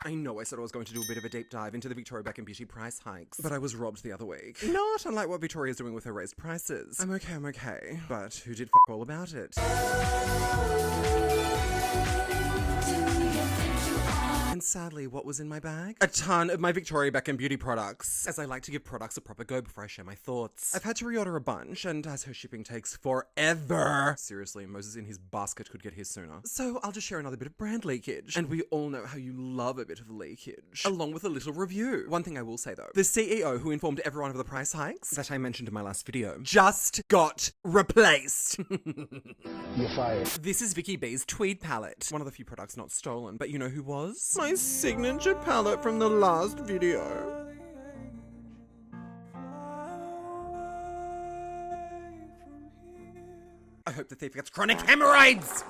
I know I said I was going to do a bit of a deep dive into the Victoria Beckham beauty price hikes, but I was robbed the other week. Not unlike what Victoria's doing with her raised prices. I'm okay. But who did f*** all about it? And sadly, what was in my bag? A ton of my Victoria Beckham beauty products, as I like to give products a proper go before I share my thoughts. I've had to reorder a bunch, and as her shipping takes forever. Seriously, Moses in his basket could get here sooner. So I'll just share another bit of brand leakage. And we all know how you love a bit of leakage, along with a little review. One thing I will say though, the CEO who informed everyone of the price hikes that I mentioned in my last video just got replaced. You're fired. This is Vicky B's Tweed palette. One of the few products not stolen, but you know who was? My signature palette from the last video. I hope the thief gets chronic hemorrhoids!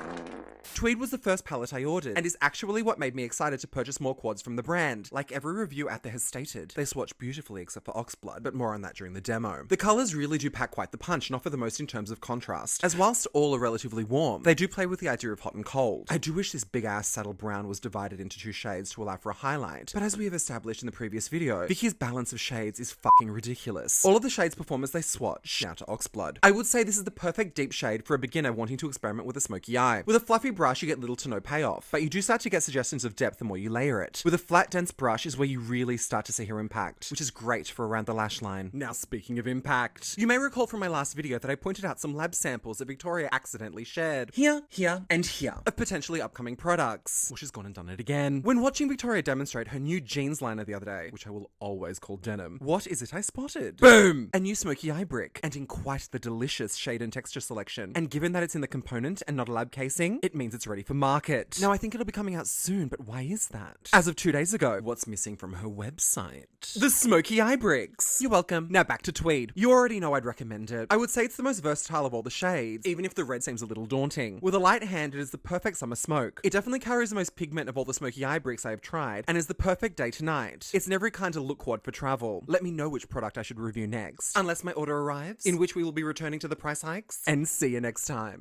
Tweed was the first palette I ordered, and is actually what made me excited to purchase more quads from the brand. Like every review out there has stated, they swatch beautifully except for Oxblood, but more on that during the demo. The colours really do pack quite the punch and offer the most in terms of contrast, as whilst all are relatively warm, they do play with the idea of hot and cold. I do wish this big ass saddle brown was divided into two shades to allow for a highlight, but as we have established in the previous video, Vicky's balance of shades is fucking ridiculous. All of the shades perform as they swatch, now to Oxblood. I would say this is the perfect deep shade for a beginner wanting to experiment with a smoky eye. With a fluffy brush, you get little to no payoff, but you do start to get suggestions of depth the more you layer it. With a flat, dense brush is where you really start to see her impact, which is great for around the lash line. Now speaking of impact, you may recall from my last video that I pointed out some lab samples that Victoria accidentally shared. Here, and here, of potentially upcoming products. Well, she's gone and done it again. When watching Victoria demonstrate her new jeans liner the other day, which I will always call denim, what is it I spotted? Boom! A new smoky eye brick, and in quite the delicious shade and texture selection. And given that it's in the component and not a lab casing, it means it's ready for market. Now I think it'll be coming out soon, but why is that? As of 2 days ago, what's missing from her website? The smoky eye bricks. You're welcome. Now back to Tweed. You already know I'd recommend it. I would say it's the most versatile of all the shades, even if the red seems a little daunting. With a light hand, it is the perfect summer smoke. It definitely carries the most pigment of all the smoky eye bricks I have tried, and is the perfect day to night. It's never kind of look quad for travel. Let me know which product I should review next. Unless my order arrives, in which we will be returning to the price hikes. And see you next time.